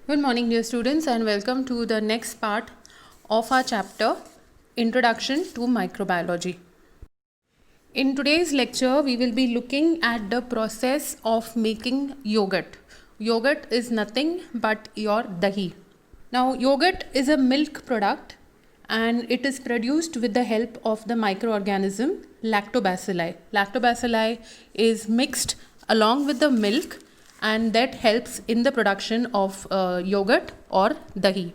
Good morning, dear students, and welcome to the next part of our chapter, Introduction to Microbiology. In today's lecture, we will be looking at the process of making yogurt. Yogurt is nothing but your dahi. Now, yogurt is a milk product and it is produced with the help of the microorganism lactobacilli. Lactobacilli is mixed along with the milk and that helps in the production of yogurt or dahi.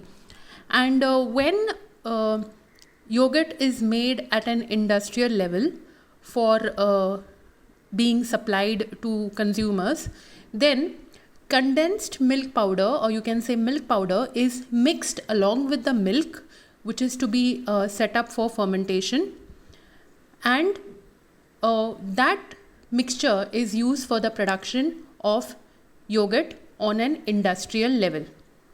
And when yogurt is made at an industrial level for being supplied to consumers, then condensed milk powder, or you can say milk powder, is mixed along with the milk which is to be set up for fermentation, and that mixture is used for the production of yogurt on an industrial level.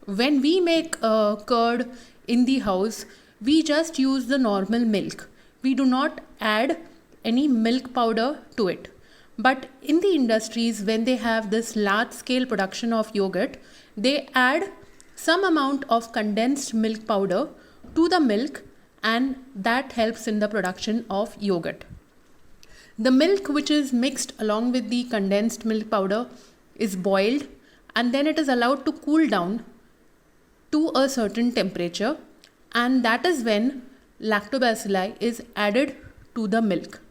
When we make curd in the house, we just use the normal milk. We do not add any milk powder to it. But in the industries, when they have this large scale production of yogurt, they add some amount of condensed milk powder to the milk, and that helps in the production of yogurt. The milk which is mixed along with the condensed milk powder is boiled, and then it is allowed to cool down to a certain temperature, and that is when lactobacilli is added to the milk.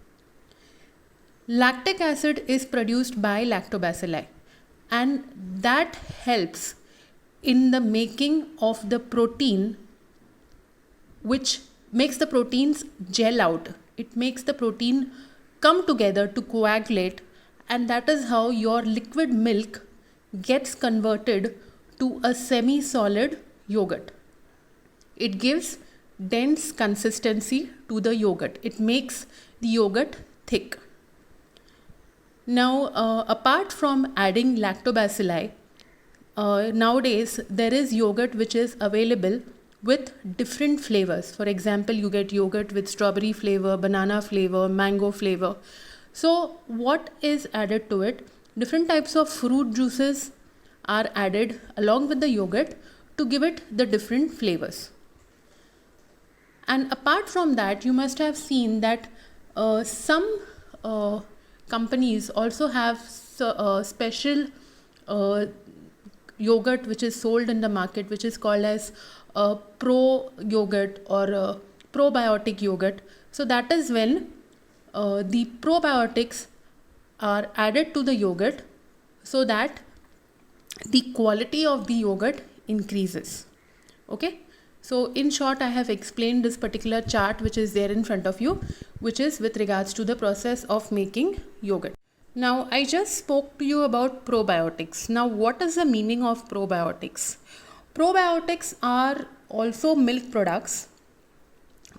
Lactic acid is produced by lactobacilli, and that helps in the making of the protein, which makes the proteins gel out. It makes the protein come together to coagulate, and that is how your liquid milk gets converted to a semi-solid yogurt. It gives dense consistency to the yogurt. It makes the yogurt thick. Now, apart from adding lactobacilli, nowadays there is yogurt which is available with different flavors. For example, you get yogurt with strawberry flavor, banana flavor, mango flavor. So what is added to it? Different types of fruit juices are added along with the yogurt to give it the different flavors. And apart from that, you must have seen that some companies also have special yogurt which is sold in the market, which is called as pro yogurt or probiotic yogurt. So that is when the probiotics are added to the yogurt so that the quality of the yogurt increases. Okay, so in short, I have explained this particular chart which is there in front of you, which is with regards to the process of making yogurt. Now, I just spoke to you about probiotics. Now, what is the meaning of probiotics? Probiotics are also milk products,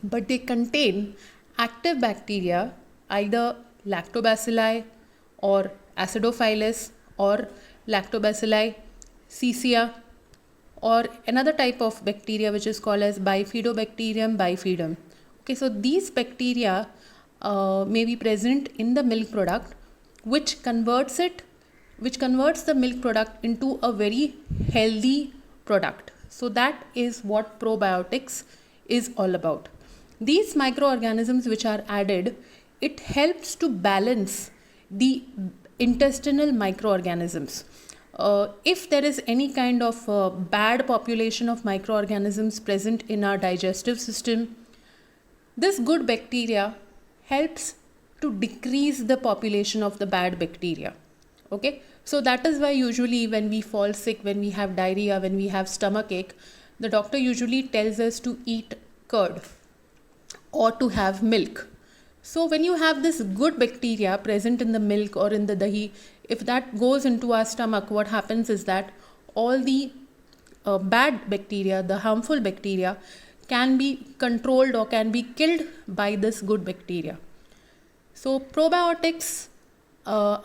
but they contain active bacteria, either lactobacilli or acidophilus or lactobacilli cecia, or another type of bacteria which is called as bifidobacterium bifidum. Okay, so these bacteria may be present in the milk product, which converts the milk product into a very healthy product. So that is what probiotics is all about. These microorganisms which are added, it helps to balance the intestinal microorganisms. If there is any kind of bad population of microorganisms present in our digestive system, this good bacteria helps to decrease the population of the bad bacteria. Okay, so that is why usually when we fall sick, when we have diarrhea, when we have stomach ache, the doctor usually tells us to eat curd or to have milk. So when you have this good bacteria present in the milk or in the dahi, if that goes into our stomach, what happens is that all the bad bacteria, the harmful bacteria, can be controlled or can be killed by this good bacteria. So probiotics are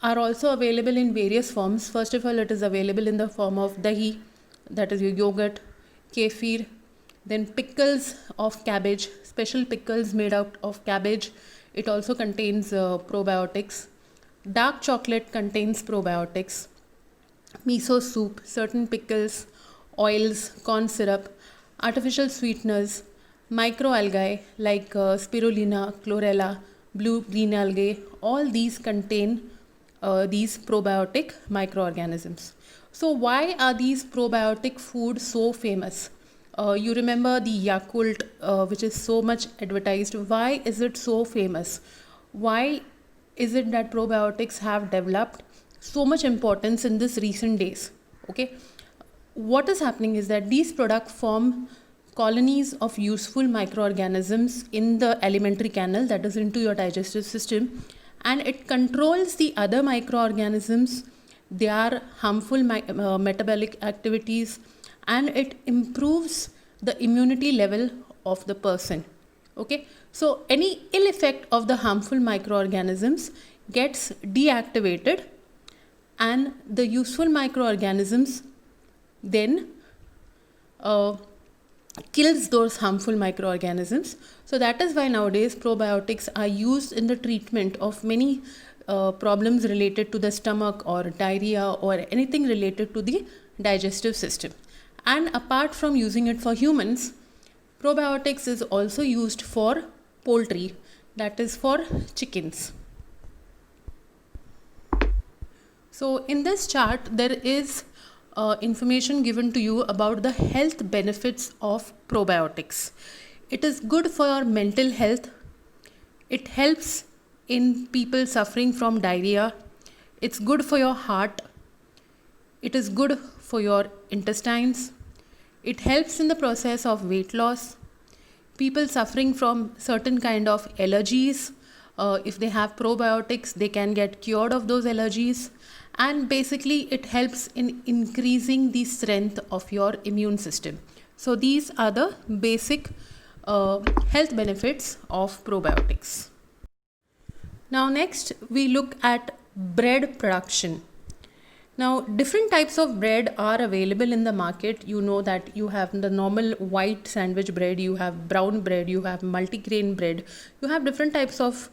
also available in various forms. First of all, it is available in the form of dahi, that is your yogurt, kefir, then pickles of cabbage, special pickles made out of cabbage. It also contains probiotics. Dark chocolate contains probiotics. Miso soup, certain pickles, oils, corn syrup, artificial sweeteners, microalgae like spirulina, chlorella, blue green algae, all these contain these probiotic microorganisms. So why are these probiotic foods so famous? You remember the Yakult, which is so much advertised. Why is it so famous? Why is it that probiotics have developed so much importance in this recent days? Okay, what is happening is that these products form colonies of useful microorganisms in the alimentary canal, that is into your digestive system, and it controls the other microorganisms, their harmful metabolic activities, and it improves the immunity level of the person. Okay, so any ill effect of the harmful microorganisms gets deactivated, and the useful microorganisms then kills those harmful microorganisms. So that is why nowadays probiotics are used in the treatment of many problems related to the stomach or diarrhea or anything related to the digestive system. And apart from using it for humans, probiotics is also used for poultry, that is for chickens. So in this chart, there is information given to you about the health benefits of probiotics. It is good for your mental health. It helps in people suffering from diarrhea. It's good for your heart. It is good for your intestines. It helps in the process of weight loss. People suffering from certain kind of allergies, if they have probiotics, they can get cured of those allergies. And basically it helps in increasing the strength of your immune system. So these are the basic health benefits of probiotics. Now next we look at bread production. Now different types of bread are available in the market. You know that you have the normal white sandwich bread, you have brown bread, you have multigrain bread, you have different types of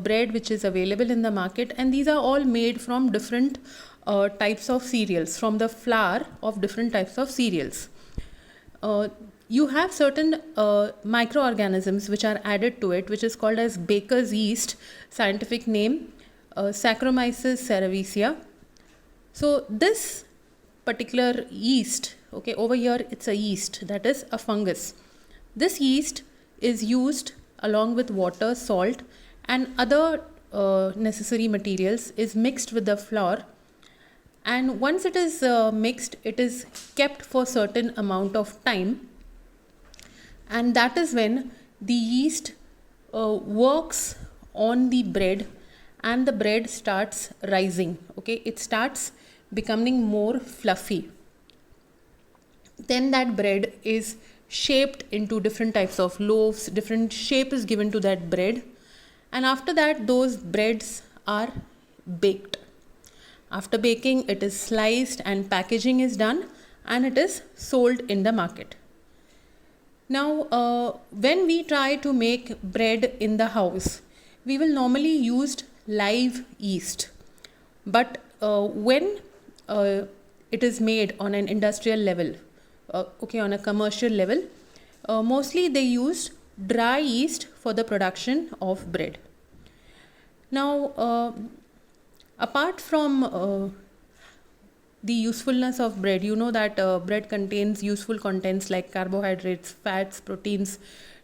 bread which is available in the market, and these are all made from different types of cereals, from the flour of different types of cereals. You have certain microorganisms which are added to it, which is called as baker's yeast, scientific name Saccharomyces cerevisiae. So this particular yeast, okay, over here it's a yeast, that is a fungus. This yeast is used along with water, salt and other necessary materials, is mixed with the flour, and once it is mixed, it is kept for certain amount of time, and that is when the yeast works on the bread and the bread starts rising. Okay, it starts becoming more fluffy. Then that bread is shaped into different types of loaves, different shape is given to that bread, and after that those breads are baked. After baking, it is sliced and packaging is done and it is sold in the market. Now when we try to make bread in the house, we will normally use live yeast, but when it is made on an industrial level, on a commercial level, mostly they use dry yeast for the production of bread. Now apart from the usefulness of bread, you know that bread contains useful contents like carbohydrates, fats, proteins,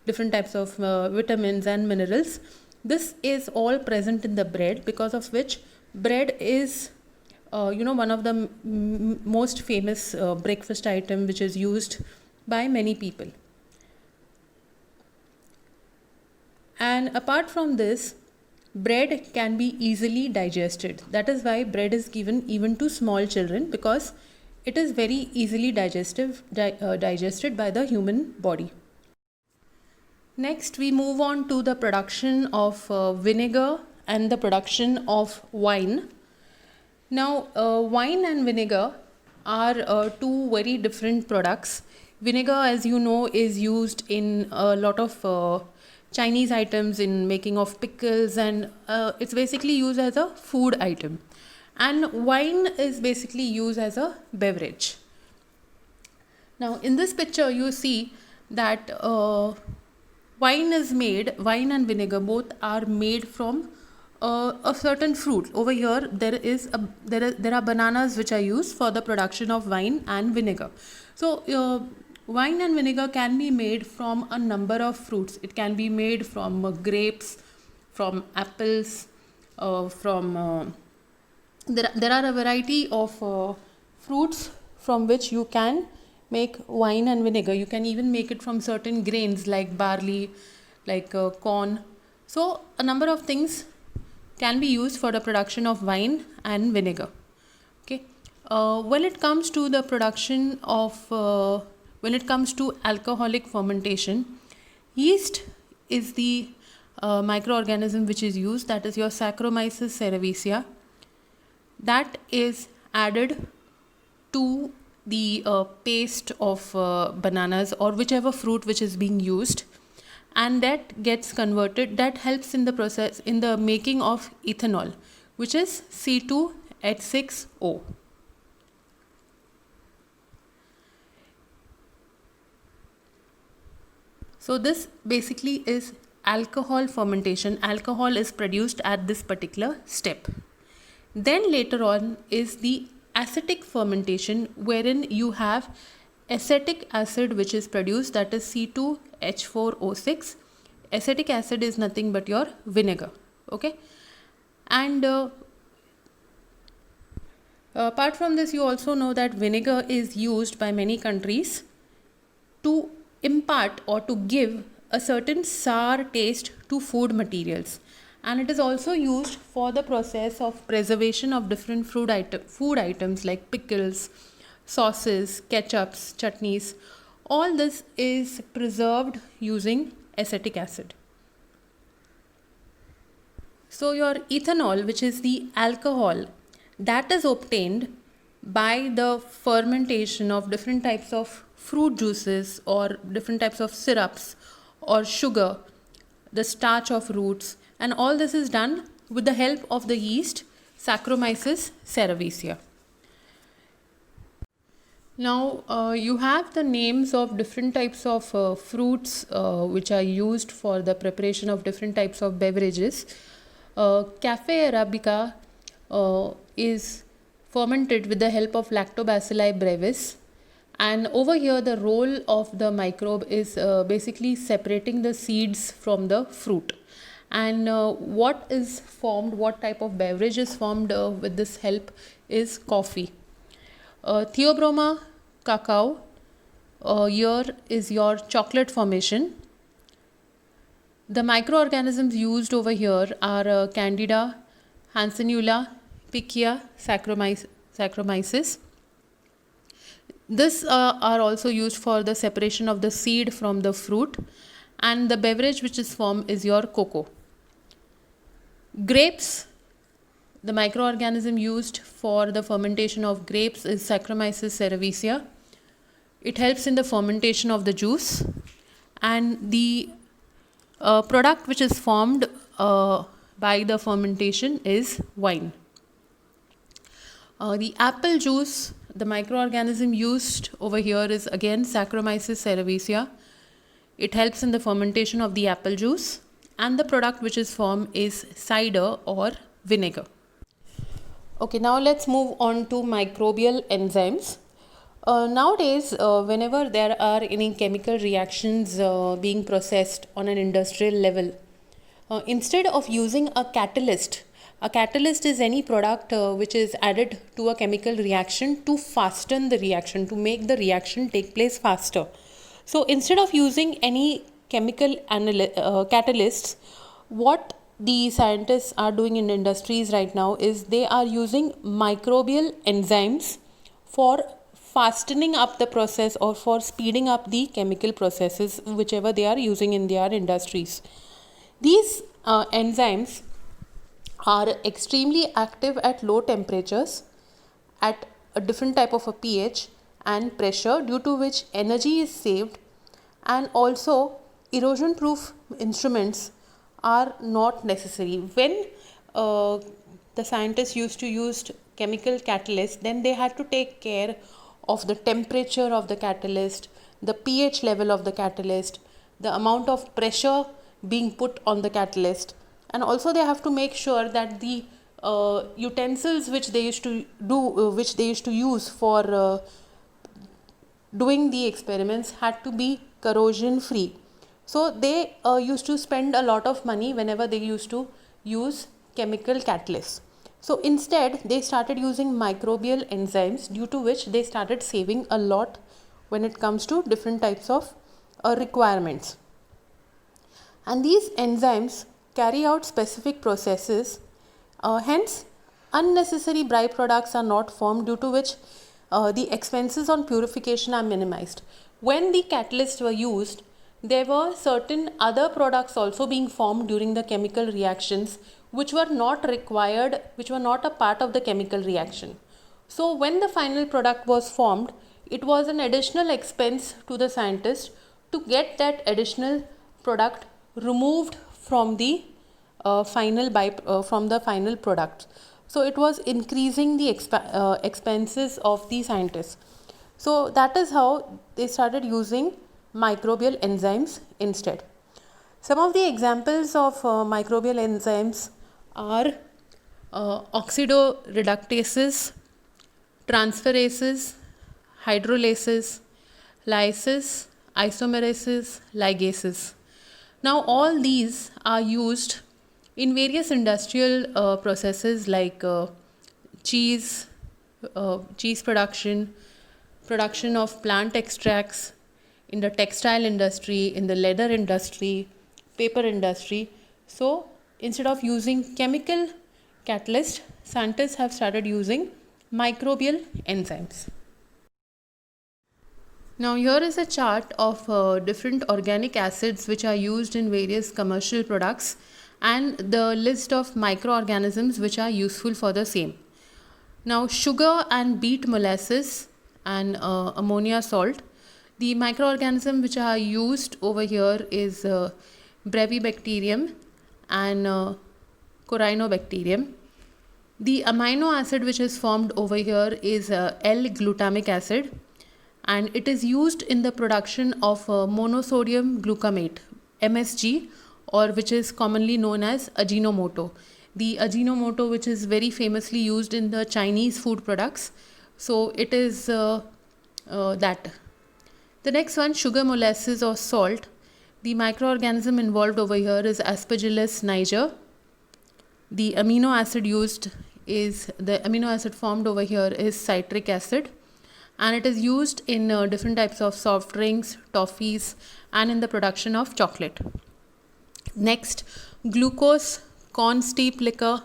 different types of vitamins and minerals. This is all present in the bread, because of which bread is one of the most famous breakfast item which is used by many people. And apart from this, bread can be easily digested. That is why bread is given even to small children, because it is very easily digested by the human body. Next, we move on to the production of vinegar and the production of wine. Now, wine and vinegar are two very different products. Vinegar, as you know, is used in a lot of Chinese items, in making of pickles, and it's basically used as a food item. And wine is basically used as a beverage. Now, in this picture, you see that wine and vinegar both are made from a certain fruit. Over here, there are bananas which are used for the production of wine and vinegar. So, wine and vinegar can be made from a number of fruits. It can be made from grapes, from apples, from there are a variety of fruits from which you can make wine and vinegar. You can even make it from certain grains like barley, like corn. So a number of things can be used for the production of wine and vinegar. Okay. When it comes to the production of when it comes to alcoholic fermentation, yeast is the microorganism which is used, that is your Saccharomyces cerevisiae, that is added to the paste of bananas or whichever fruit which is being used, and that gets converted, that helps in the process in the making of ethanol, which is C2H6O. So this basically is alcohol fermentation. Alcohol is produced at this particular step. Then later on is the acetic fermentation, wherein you have acetic acid which is produced, that is C2H4O6. Acetic acid is nothing but your vinegar. Okay. And apart from this, you also know that vinegar is used by many countries to impart or to give a certain sour taste to food materials, and it is also used for the process of preservation of different food items like pickles, sauces, ketchups, chutneys. All this is preserved using acetic acid. So your ethanol, which is the alcohol, that is obtained by the fermentation of different types of fruit juices or different types of syrups or sugar, the starch of roots, and all this is done with the help of the yeast Saccharomyces cerevisiae. Now you have the names of different types of fruits which are used for the preparation of different types of beverages. Cafe Arabica is fermented with the help of Lactobacilli brevis, and over here the role of the microbe is basically separating the seeds from the fruit. And what is formed, what type of beverage is formed with this help is coffee. Theobroma cacao, here is your chocolate formation. The microorganisms used over here are Candida, Hansenula, Pichia, Saccharomyces. This are also used for the separation of the seed from the fruit, and the beverage which is formed is your cocoa. Grapes, the microorganism used for the fermentation of grapes is Saccharomyces cerevisiae. It helps in the fermentation of the juice, and the product which is formed by the fermentation is wine. The apple juice, the microorganism used over here is again Saccharomyces cerevisiae. It helps in the fermentation of the apple juice, and the product which is formed is cider or vinegar. Okay, now let's move on to microbial enzymes. Nowadays, whenever there are any chemical reactions being processed on an industrial level, instead of using a catalyst is any product which is added to a chemical reaction to fasten the reaction, to make the reaction take place faster. So instead of using any chemical catalysts, what the scientists are doing in industries right now is they are using microbial enzymes for fastening up the process or for speeding up the chemical processes whichever they are using in their industries. These enzymes are extremely active at low temperatures, at a different type of a pH and pressure, due to which energy is saved, and also erosion proof instruments are not necessary. When the scientists used to use chemical catalysts, then they had to take care of the temperature of the catalyst, the pH level of the catalyst, the amount of pressure being put on the catalyst, and also they have to make sure that the utensils which they used to use for doing the experiments had to be corrosion free. So they used to spend a lot of money whenever they used to use chemical catalysts. So instead they started using microbial enzymes, due to which they started saving a lot when it comes to different types of requirements. And these enzymes carry out specific processes, hence unnecessary byproducts are not formed, due to which the expenses on purification are minimized. When the catalysts were used, there were certain other products also being formed during the chemical reactions which were not required, which were not a part of the chemical reaction. So when the final product was formed, it was an additional expense to the scientist to get that additional product removed from the final product. So it was increasing the expenses of the scientists. So that is how they started using microbial enzymes instead. Some of the examples of microbial enzymes are oxidoreductases, transferases, hydrolases, lyses, isomerases, ligases. Now all these are used in various industrial processes like cheese production of plant extracts, in the textile industry, in the leather industry, paper industry. So instead of using chemical catalyst, scientists have started using microbial enzymes. Now here is a chart of different organic acids which are used in various commercial products, and the list of microorganisms which are useful for the same. Now sugar and beet molasses and ammonia salt. The microorganism which are used over here is Brevibacterium and Corynebacterium. The amino acid which is formed over here is L-glutamic acid, and it is used in the production of monosodium glutamate, MSG, or which is commonly known as Ajinomoto. The Ajinomoto, which is very famously used in the Chinese food products. So it is that. The next one, sugar molasses or salt. The microorganism involved over here is Aspergillus niger. The amino acid formed over here is citric acid, and it is used in different types of soft drinks, toffees, and in the production of chocolate. Next, glucose corn steep liquor.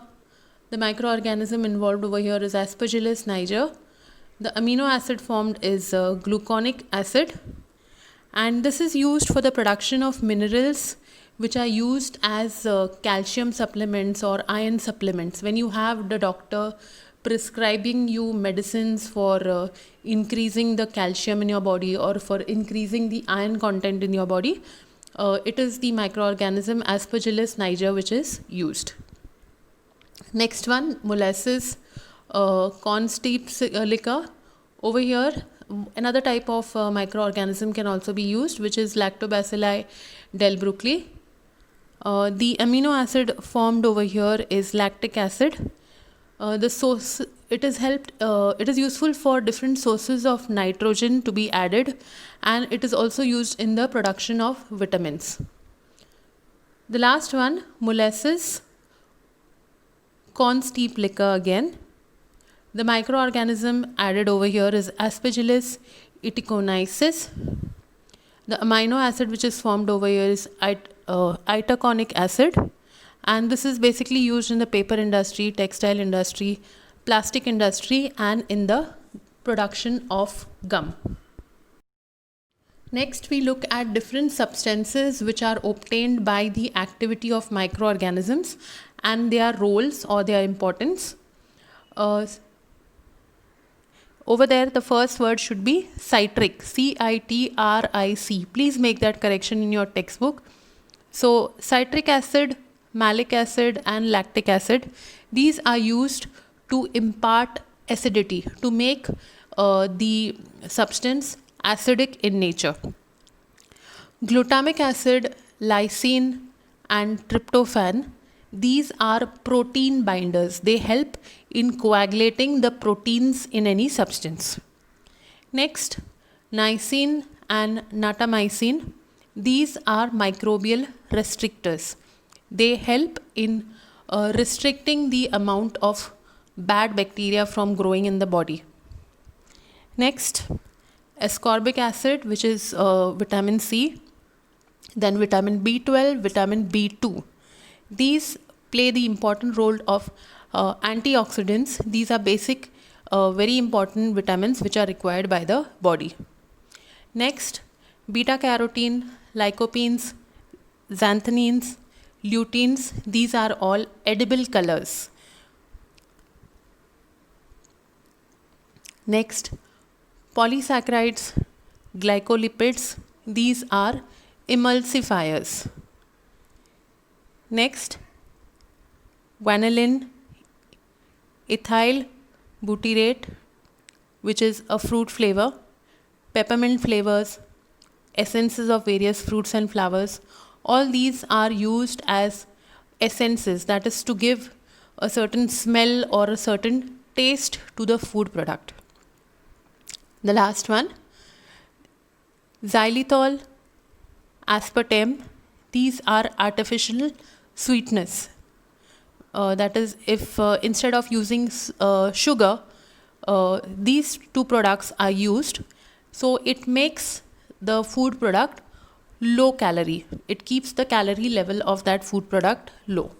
The microorganism involved over here is Aspergillus niger. The amino acid formed is gluconic acid, and this is used for the production of minerals which are used as calcium supplements or iron supplements. When you have the doctor prescribing you medicines for increasing the calcium in your body or for increasing the iron content in your body, it is the microorganism Aspergillus niger which is used. Next one, molasses, corn steep liquor. Over here, another type of microorganism can also be used, which is Lactobacilli delbrueckii. The amino acid formed over here is lactic acid. The source, it is useful for different sources of nitrogen to be added, and it is also used in the production of vitamins. The last one, molasses, corn steep liquor again. The microorganism added over here is Aspergillus itaconicis. The amino acid which is formed over here is itaconic acid, and this is basically used in the paper industry, textile industry, plastic industry, and in the production of gum. Next, we look at different substances which are obtained by the activity of microorganisms and their roles or their importance. Over there, the first word should be citric, C-I-T-R-I-C. Please make that correction in your textbook. So, citric acid, malic acid, and lactic acid, these are used to impart acidity, to make the substance acidic in nature. Glutamic acid, lysine, and tryptophan, these are protein binders. They help in coagulating the proteins in any substance. Next, niacin and natamycin, these are microbial restrictors. They help in restricting the amount of bad bacteria from growing in the body. Next, ascorbic acid, which is vitamin C, then vitamin B12, vitamin B2. These play the important role of antioxidants. These are basic, very important vitamins which are required by the body. Next, beta carotene, lycopenes, xanthines, luteins, these are all edible colors. Next, polysaccharides, glycolipids, these are emulsifiers. Next, vanillin, ethyl butyrate, which is a fruit flavor, peppermint flavors, essences of various fruits and flowers. All these are used as essences, that is to give a certain smell or a certain taste to the food product. The last one, xylitol, aspartame, these are artificial sweetness. That is, if instead of using sugar, these two products are used, so it makes the food product low calorie. It keeps the calorie level of that food product low.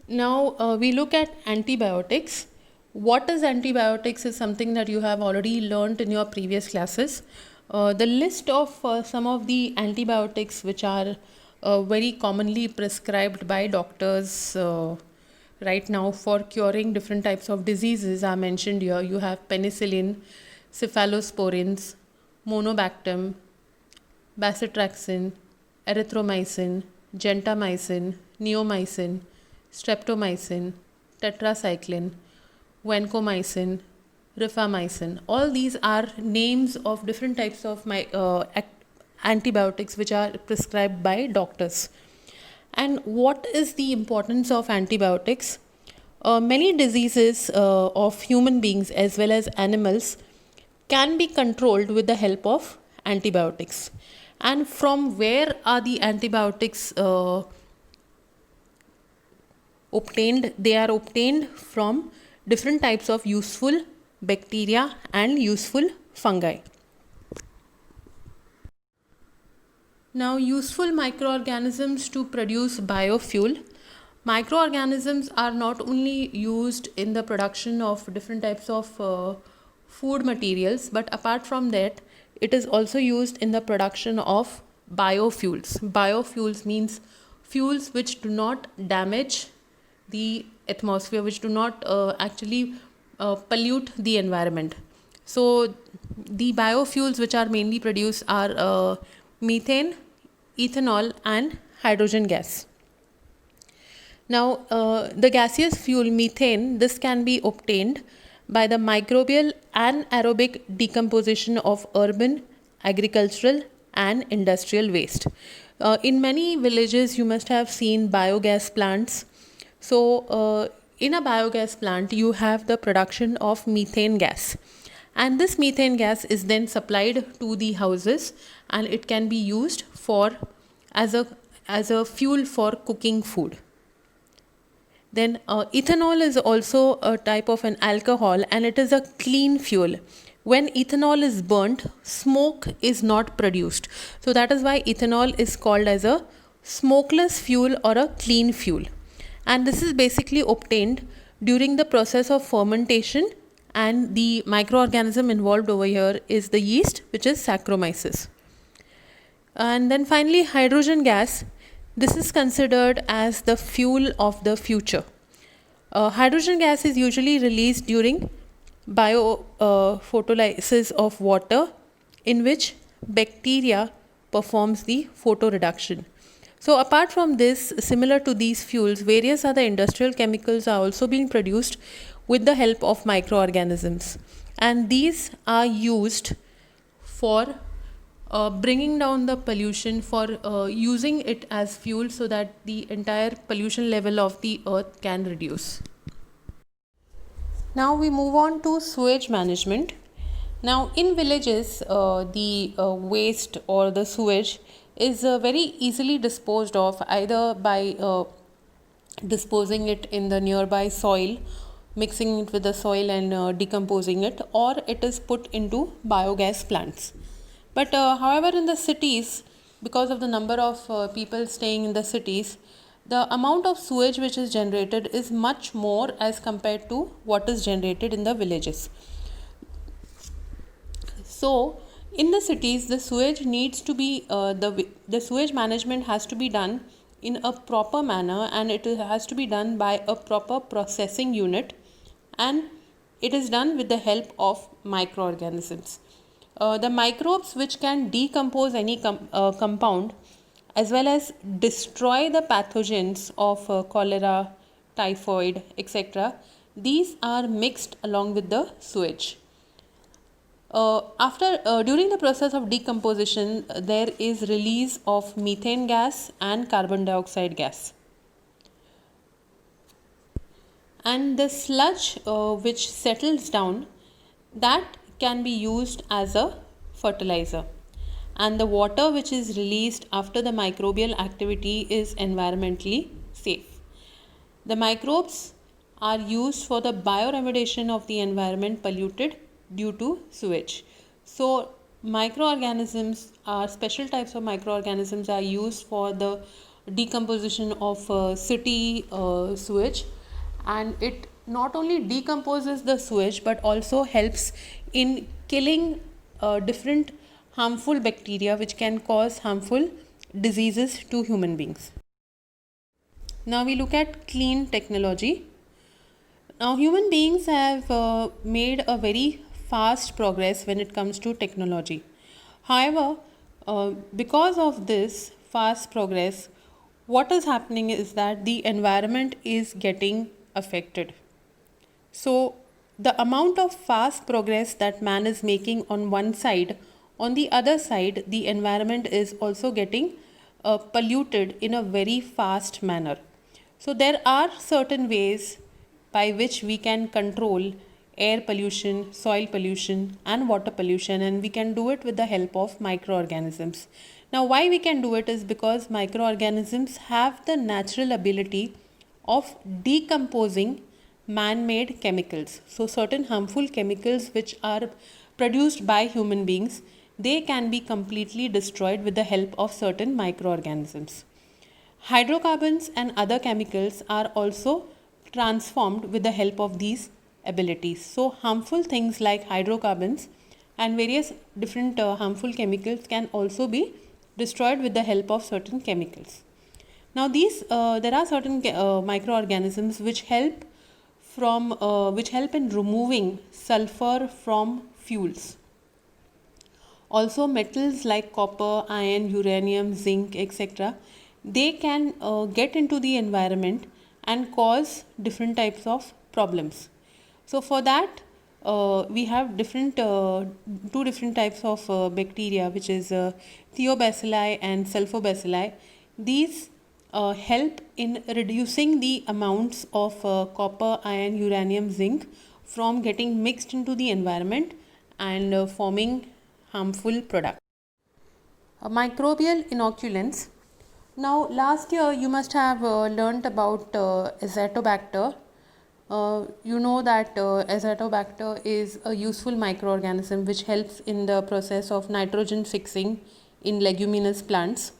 Now we look at antibiotics. What is antibiotics is something that you have already learned in your previous classes. The list of some of the antibiotics which are very commonly prescribed by doctors right now for curing different types of diseases are mentioned here. You have penicillin, cephalosporins, monobactam, bacitracin, erythromycin, gentamicin, neomycin, streptomycin, tetracycline, vancomycin, rifamycin. All these are names of different types of antibiotics which are prescribed by doctors. And what is the importance of antibiotics? Many diseases of human beings as well as animals can be controlled with the help of antibiotics. And from where are the antibiotics obtained? They are obtained from different types of useful bacteria and useful fungi. Now, useful microorganisms to produce biofuel. Microorganisms are not only used in the production of different types of food materials, but apart from that, it is also used in the production of biofuels. Biofuels means fuels which do not damage the atmosphere, which do not actually pollute the environment. So the biofuels which are mainly produced are methane, ethanol, and hydrogen gas. Now, the gaseous fuel methane, this can be obtained by the microbial and aerobic decomposition of urban, agricultural, and industrial waste. In many villages, you must have seen biogas plants. So, in a biogas plant, you have the production of methane gas. And this methane gas is then supplied to the houses, and it can be used for as a fuel for cooking food. Then ethanol is also a type of an alcohol, and it is a clean fuel. When ethanol is burnt, smoke is not produced. So that is why ethanol is called as a smokeless fuel or a clean fuel. And this is basically obtained during the process of fermentation, and the microorganism involved over here is the yeast, which is Saccharomyces. And then finally, hydrogen gas. This is considered as the fuel of the future. Hydrogen gas is usually released during biophotolysis of water, in which bacteria performs the photoreduction. So apart from this, similar to these fuels, various other industrial chemicals are also being produced with the help of microorganisms, and these are used for bringing down the pollution, for using it as fuel so that the entire pollution level of the earth can reduce. Now we move on to sewage management. Now in villages, the waste or the sewage is very easily disposed of, either by disposing it in the nearby soil, mixing it with the soil and decomposing it, or it is put into biogas plants. But however, in the cities, because of the number of people staying in the cities, the amount of sewage which is generated is much more as compared to what is generated in the villages. So, in the cities, the sewage needs to be the sewage management has to be done in a proper manner, and it has to be done by a proper processing unit, and it is done with the help of microorganisms. The microbes which can decompose any compound, as well as destroy the pathogens of cholera, typhoid, etc. These are mixed along with the sewage. During the process of decomposition, there is release of methane gas and carbon dioxide gas, and the sludge which settles down, that can be used as a fertilizer, and the water which is released after the microbial activity is environmentally safe. The microbes are used for the bioremediation of the environment polluted due to sewage. So microorganisms are special types of microorganisms are used for the decomposition of city sewage, and it not only decomposes the sewage but also helps in killing different harmful bacteria which can cause harmful diseases to human beings. Now we look at clean technology. Now human beings have made a very fast progress when it comes to technology. However, because of this fast progress, what is happening is that the environment is getting affected. So the amount of fast progress that man is making on one side, on the other side, the environment is also getting polluted in a very fast manner. So there are certain ways by which we can control air pollution, soil pollution, and water pollution, and we can do it with the help of microorganisms. Now, why we can do it is because microorganisms have the natural ability of decomposing man-made chemicals. So certain harmful chemicals which are produced by human beings, they can be completely destroyed with the help of certain microorganisms. Hydrocarbons and other chemicals are also transformed with the help of these abilities. So harmful things like hydrocarbons and various different harmful chemicals can also be destroyed with the help of certain chemicals. Now there are certain microorganisms which help in removing sulfur from fuels. Also metals like copper, iron, uranium, zinc, etc. they can get into the environment and cause different types of problems. So for that we have two different types of bacteria, which is Thiobacilli and Sulfobacilli. These help in reducing the amounts of copper, iron, uranium, zinc from getting mixed into the environment and forming harmful products. Microbial inoculants. Now last year you must have learnt about Azotobacter. You know that Azotobacter is a useful microorganism which helps in the process of nitrogen fixing in leguminous plants.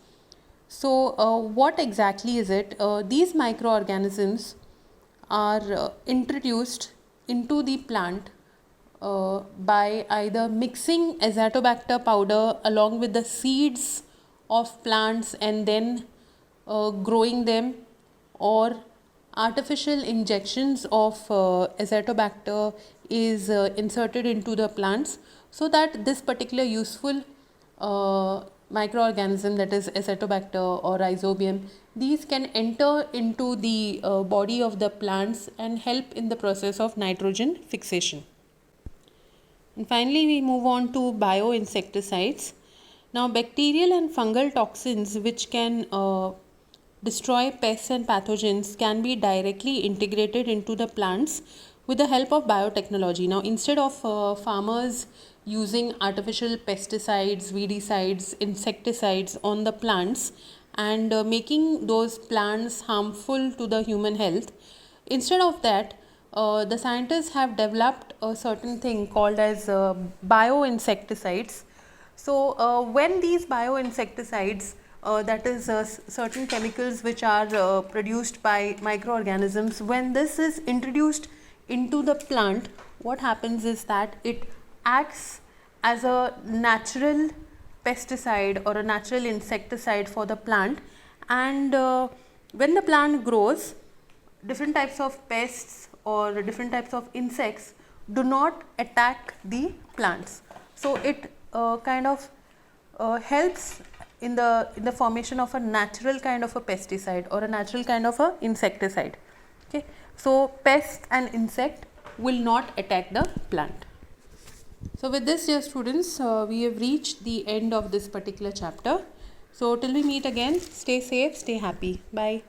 So what exactly is it? These microorganisms are introduced into the plant by either mixing Azotobacter powder along with the seeds of plants and then growing them, or artificial injections of Azotobacter is inserted into the plants so that this particular useful microorganism, that is Acetobacter or Rhizobium, these can enter into the body of the plants and help in the process of nitrogen fixation. And finally, we move on to bioinsecticides. Now, bacterial and fungal toxins which can destroy pests and pathogens can be directly integrated into the plants with the help of biotechnology. Now, instead of farmers using artificial pesticides, weedicides, insecticides on the plants and making those plants harmful to the human health, instead of that, the scientists have developed a certain thing called as bioinsecticides. So, when these bioinsecticides, that is certain chemicals which are produced by microorganisms, when this is introduced into the plant, what happens is that it acts as a natural pesticide or a natural insecticide for the plant, and when the plant grows, different types of pests or different types of insects do not attack the plants. So, it kind of helps in the formation of a natural kind of a pesticide or a natural kind of a insecticide. Okay. So, pest and insect will not attack the plant. So, with this, dear students, we have reached the end of this particular chapter. So, till we meet again, stay safe, stay happy. Bye.